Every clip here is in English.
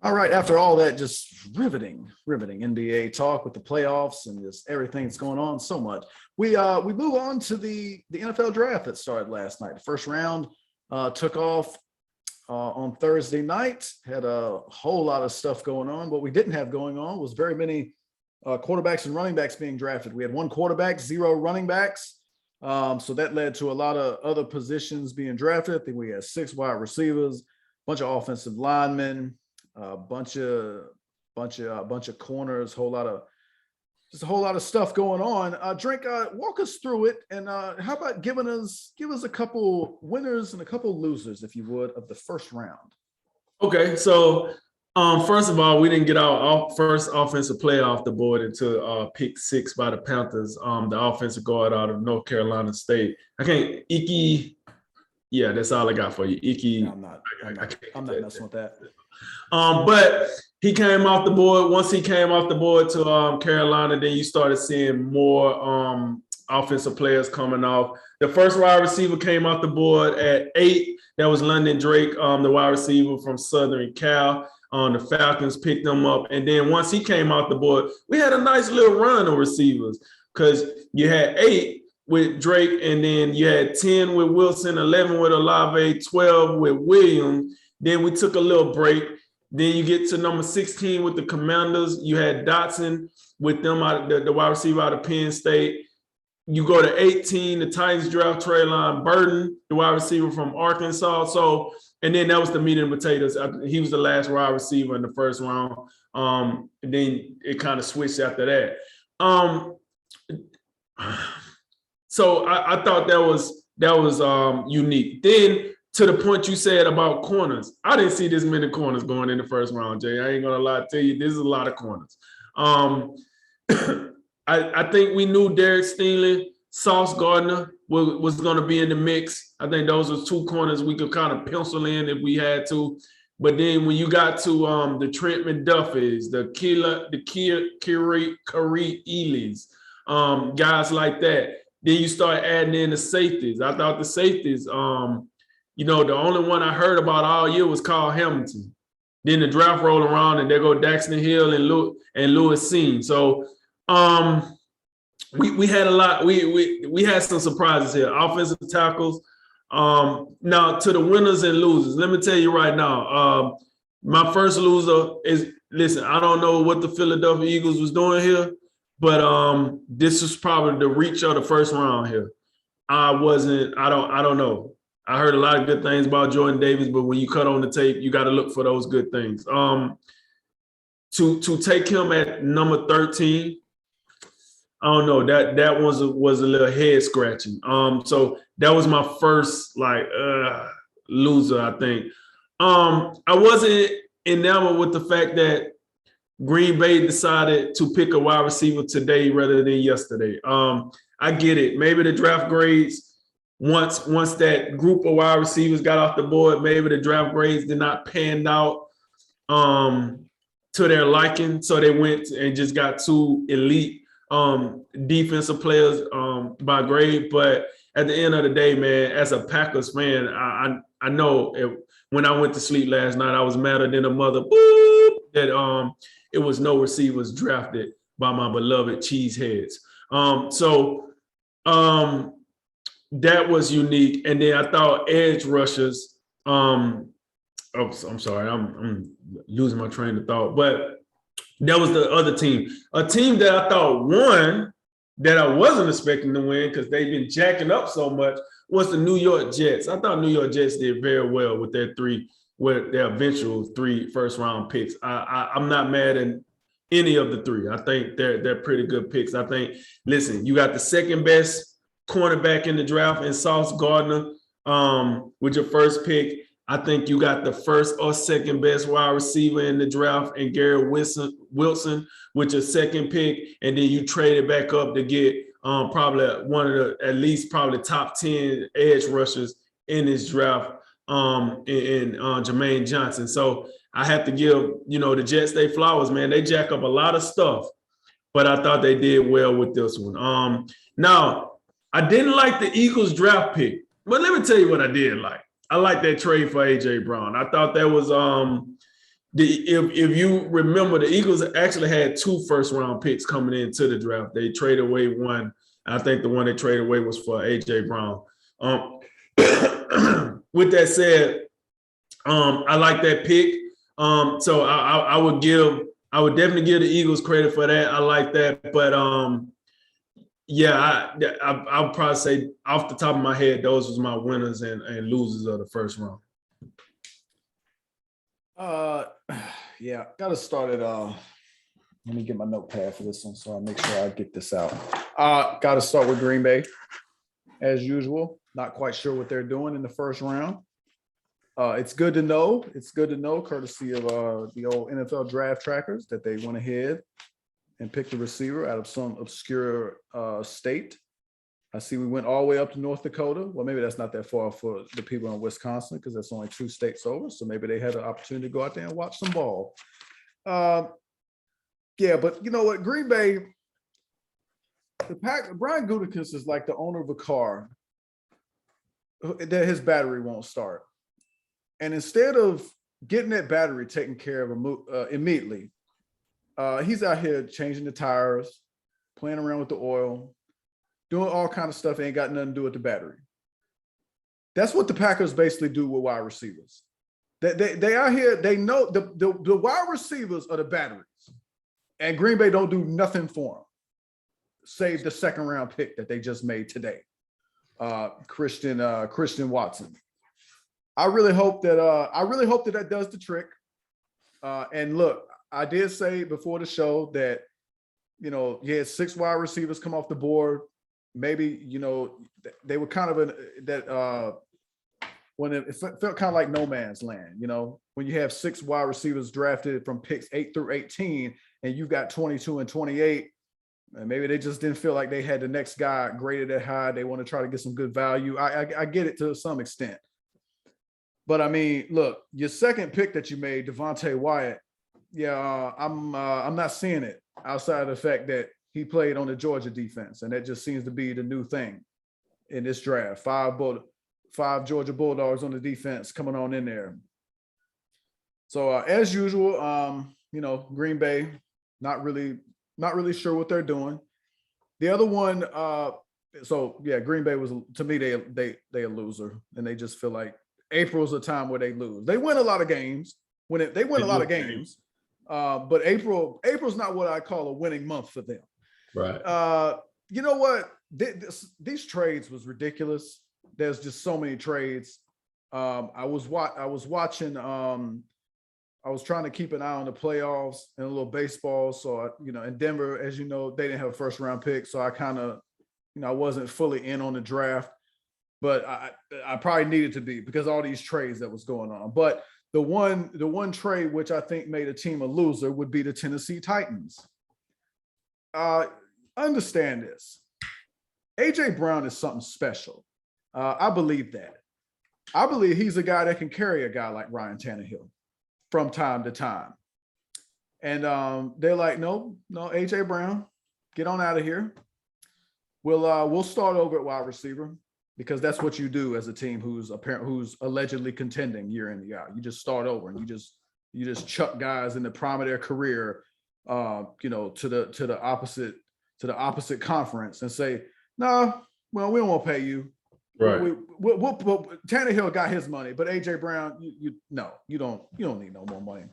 All right, after all that, just riveting NBA talk with the playoffs and just everything that's going on, so much. We move on to the NFL draft that started last night. The first round took off on Thursday night. Had a whole lot of stuff going on. What we didn't have going on was very many quarterbacks and running backs being drafted. We had one quarterback, zero running backs. So that led to a lot of other positions being drafted. I think we had 6 wide receivers, a bunch of offensive linemen, a bunch of corners, a whole lot of stuff going on. Drink, walk us through it, and how about give us a couple winners and a couple losers, if you would, of the first round. Okay, so first of all, we didn't get our first offensive player off the board until pick 6 by the Panthers. The offensive guard out of North Carolina State. Ickey. Yeah, that's all I got for you. Ickey. I'm not messing with that. But he came off the board. Once he came off the board to Carolina, then you started seeing more offensive players coming off. The first wide receiver came off the board at 8. That was London Drake, the wide receiver from Southern Cal. The Falcons picked him up. And then once he came off the board, we had a nice little run of receivers because you had 8 with Drake, and then you had 10 with Wilson, 11 with Olave, 12 with Williams. Then we took a little break. Then you get to number 16 with the Commanders. You had Dotson with them, the wide receiver out of Penn State. You go to 18, the Titans draft Treylon Burton, the wide receiver from Arkansas. So, and then that was the meat and potatoes. He was the last wide receiver in the first round. And then it kind of switched after that. So I thought that was unique. Then, to the point you said about corners, I didn't see this many corners going in the first round, Jay. I ain't gonna lie to you. This is a lot of corners. I think we knew Derek Stingley, Sauce Gardner was going to be in the mix. I think those were 2 corners we could kind of pencil in if we had to. But then when you got to the Trent McDuffies, the Kari Ealy's, guys like that, then you start adding in the safeties. I thought the safeties, the only one I heard about all year was Carl Hamilton. Then the draft rolled around and there go Daxton Hill and Lewis Seen. So we had a lot. We had some surprises here. Offensive tackles. Now to the winners and losers, let me tell you right now. My first loser is, listen, I don't know what the Philadelphia Eagles was doing here, but this is probably the reach of the first round here. I don't know. I heard a lot of good things about Jordan Davis, but when you cut on the tape, you got to look for those good things. To take him at number 13, I don't know. That was a little head scratching. So that was my first loser, I think. I wasn't enamored with the fact that Green Bay decided to pick a wide receiver today rather than yesterday. I get it. Maybe the draft grades, once that group of wide receivers got off the board, maybe the draft grades did not pan out to their liking. So they went and just got 2 elite defensive players by grade. But at the end of the day, man, as a Packers fan, I know when I went to sleep last night, I was madder than a mother that it was no receivers drafted by my beloved cheeseheads. That was unique. And then I thought edge rushers. I'm sorry, I'm losing my train of thought. But that was the other team. A team that I thought won, that I wasn't expecting to win because they've been jacking up so much, was the New York Jets. I thought New York Jets did very well with their eventual 3 first-round picks. I'm not mad at any of the 3. I think they're pretty good picks. I think, listen, you got the second best cornerback in the draft in Sauce Gardner with your first pick. I think you got the first or second best wide receiver in the draft and Garrett Wilson with your second pick. And then you traded back up to get probably one of the at least probably top 10 edge rushers in this draft in Jermaine Johnson. So I have to give, the Jets they flowers, man. They jack up a lot of stuff, but I thought they did well with this one. Now, I didn't like the Eagles draft pick, but let me tell you what I did like. I like that trade for A.J. Brown. I thought that was if you remember, the Eagles actually had 2 first-round picks coming into the draft. They traded away one. I think the one they traded away was for A.J. Brown. With that said, I like that pick. So I would definitely give the Eagles credit for that. I like that, but yeah, I would probably say off the top of my head, those was my winners and losers of the first round. Yeah, gotta start it. Let me get my notepad for this one so I make sure I get this out. Gotta start with Green Bay, as usual. Not quite sure what they're doing in the first round. It's good to know. It's good to know, courtesy of the old NFL draft trackers, that they went ahead and picked a receiver out of some obscure state. I see we went all the way up to North Dakota. Well, maybe that's not that far for the people in Wisconsin because that's only 2 states over. So maybe they had an opportunity to go out there and watch some ball. Yeah, but you know what? Green Bay, Brian Gutekunst is like the owner of a car that his battery won't start. And instead of getting that battery taken care of immediately, he's out here changing the tires, playing around with the oil, doing all kind of stuff. Ain't got nothing to do with the battery. That's what the Packers basically do with wide receivers. They out here, they know the wide receivers are the batteries. And Green Bay don't do nothing for them. Save the second round pick that they just made today. Christian Watson. I really hope that does the trick. And look, I did say before the show that, you know, you had 6 wide receivers come off the board. Maybe, you know, they were kind of when it felt kind of like no man's land, you know, when you have 6 wide receivers drafted from picks 8 through 18 and you've got 22 and 28, and maybe they just didn't feel like they had the next guy graded that high. They want to try to get some good value. I get it to some extent. But I mean, look, your second pick that you made, Devontae Wyatt, yeah, I'm not seeing it outside of the fact that he played on the Georgia defense, and that just seems to be the new thing in this draft. 5 Georgia Bulldogs on the defense coming on in there. So as usual, you know, Green Bay, not really sure what they're doing. The other one, so yeah, Green Bay was, to me, they a loser, and they just feel like April's a time where they lose. They win a lot of games. They win a lot of games, but April's not what I call a winning month for them. Right. You know what? These trades was ridiculous. There's just so many trades. I was watching. I was trying to keep an eye on the playoffs and a little baseball. So you know, in Denver, as you know, they didn't have a first round pick, so I kind of, you know, I wasn't fully in on the draft. But I probably needed to be because all these trades that was going on. But the one trade which I think made a team a loser would be the Tennessee Titans. Understand this. A.J. Brown is something special. I believe that. I believe he's a guy that can carry a guy like Ryan Tannehill from time to time. And they're like, no, A.J. Brown, get on out of here. We'll start over at wide receiver, because that's what you do as a team who's allegedly contending year in, year out. You just start over and you just chuck guys in the prime of their career, you know, to the opposite conference and say, no, well, we don't want to pay you. Right. Tannehill got his money, but A.J. Brown, you don't need no more money.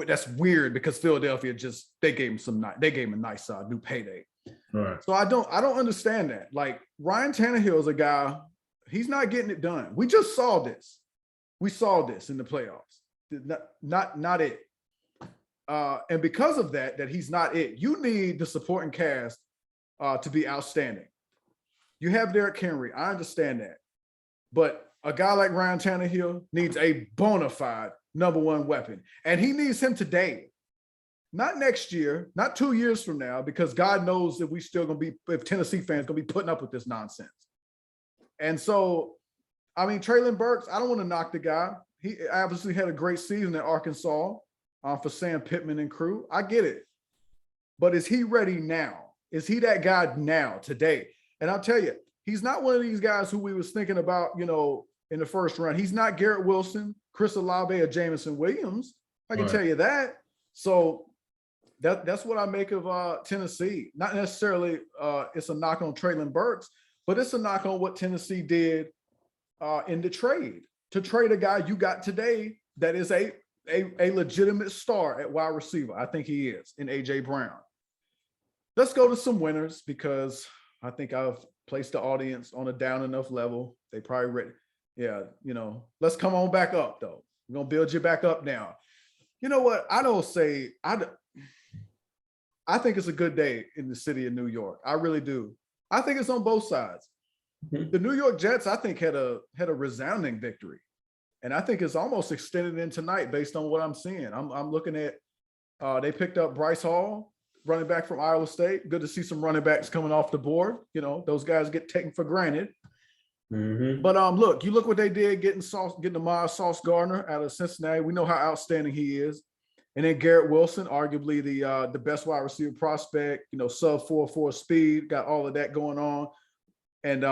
That's weird because Philadelphia they gave him a nice new payday. Right. So I don't understand that. Like, Ryan Tannehill is a guy, he's not getting it done. We just saw this. We saw this in the playoffs. Not it. And because of that he's not it, you need the supporting cast to be outstanding. You have Derrick Henry. I understand that. But a guy like Ryan Tannehill needs a bona fide number 1 weapon. And he needs him today. Not next year, not 2 years from now, because God knows if if Tennessee fans going to be putting up with this nonsense. And so, I mean, Treylon Burks, I don't want to knock the guy. He obviously had a great season at Arkansas for Sam Pittman and crew. I get it. But is he ready now? Is he that guy now, today? And I'll tell you, he's not one of these guys who we was thinking about, you know, in the first round. He's not Garrett Wilson, Chris Olave, or Jameson Williams. I can Right. tell you that. So that's what I make of Tennessee. Not necessarily it's a knock on Traylon Burks, but it's a knock on what Tennessee did in the trade to trade a guy you got today that is a legitimate star at wide receiver. I think he is in AJ Brown. Let's go to some winners because I think I've placed the audience on a down enough level. They probably ready. Yeah, let's come on back up though. We're gonna build you back up now. You know what? I think it's a good day in the city of New York. I really do. I think it's on both sides. Mhm. The New York Jets, I think, had a resounding victory. And I think it's almost extended in tonight based on what I'm seeing. I'm looking at they picked up Bryce Hall, running back from Iowa State. Good to see some running backs coming off the board. Those guys get taken for granted. Mhm. But look what they did getting Amara Sauce Gardner out of Cincinnati. We know how outstanding he is. And then Garrett Wilson, arguably the best wide receiver prospect, sub 4.4 speed, got all of that going on. And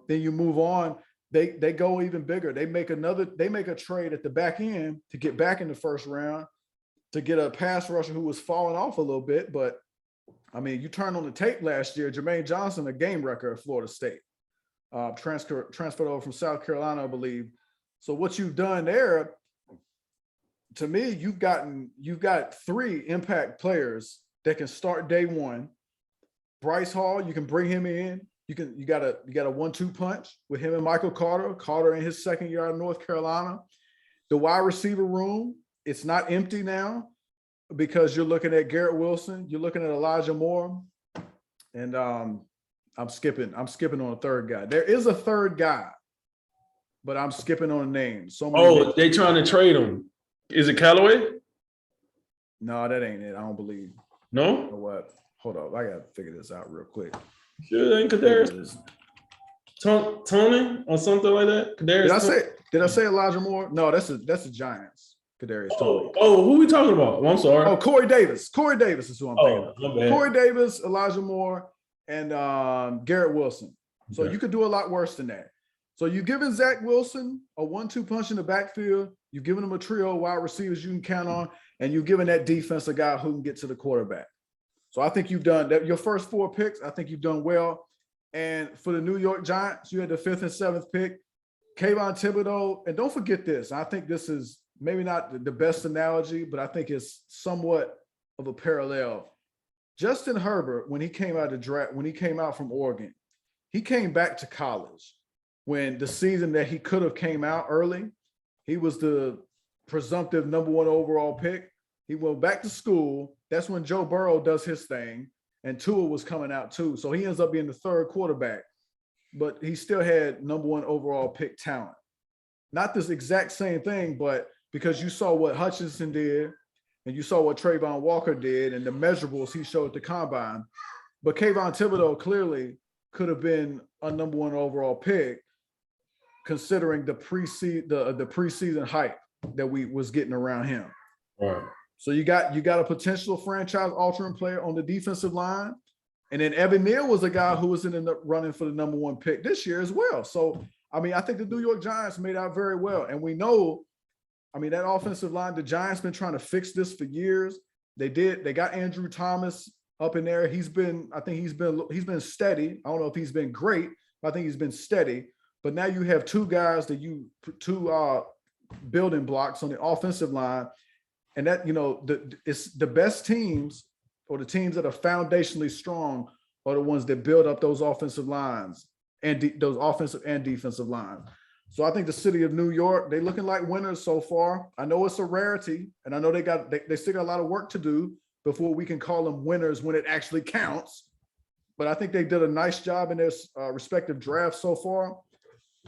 then you move on. They go even bigger. They make a trade at the back end to get back in the first round to get a pass rusher who was falling off a little bit. But I mean, you turn on the tape last year, Jermaine Johnson, a game wrecker at Florida State. Transferred over from South Carolina, I believe. So what you've done there, to me, you've got 3 impact players that can start day one. Bryce Hall, you can bring him in. You got a 1-2 punch with him and Michael Carter. Carter in his second year out of North Carolina. The wide receiver room, it's not empty now because you're looking at Garrett Wilson, you're looking at Elijah Moore, and I'm skipping on a third guy. There is a third guy, but I'm skipping on a name. They trying to trade him. Is it Callaway? No, that ain't it. I don't believe. No? You know what? Hold up. I gotta figure this out real quick. Sure, ain't Kadarius Tony or something like that? Did I say Elijah Moore? No, that's the Giants. Kadarius Tony. Who we talking about? Oh, I'm sorry. Oh, Corey Davis. Corey Davis is who I'm thinking of. My bad. Corey Davis, Elijah Moore, and Garrett Wilson. So you could do a lot worse than that. So you've given Zach Wilson a 1-2 punch in the backfield. You've given him a trio of wide receivers you can count on, and you've given that defense a guy who can get to the quarterback. So I think you've done that. Your first 4 picks, I think you've done well. And for the New York Giants, you had the 5th and 7th pick. Kayvon Thibodeau, and don't forget this. I think this is maybe not the best analogy, but I think it's somewhat of a parallel. Justin Herbert, when he came out of the draft, when he came out from Oregon, he came back to college when the season that he could have came out early, he was the presumptive number 1 overall pick. He went back to school. That's when Joe Burrow does his thing, and Tua was coming out too. So he ends up being the 3rd quarterback, but he still had number 1 overall pick talent. Not this exact same thing, but because you saw what Hutchinson did and you saw what Trayvon Walker did and the measurables he showed at the combine, but Kayvon Thibodeau clearly could have been a number 1 overall pick considering the preseason hype that we was getting around him. Right. So you got a potential franchise altering player on the defensive line. And then Evan Neal was a guy who was in the running for the number 1 pick this year as well. So, I mean, I think the New York Giants made out very well. And we know, I mean, that offensive line, the Giants been trying to fix this for years. They got Andrew Thomas up in there. He's been steady. I don't know if he's been great, but I think he's been steady. But now you have 2 guys two building blocks on the offensive line. And that, it's the best teams or the teams that are foundationally strong are the ones that build up those offensive lines and those offensive and defensive lines. So I think the city of New York, they're looking like winners so far. I know it's a rarity, and I know they still got a lot of work to do before we can call them winners when it actually counts. But I think they did a nice job in their respective drafts so far,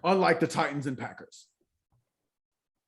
unlike the Titans and Packers.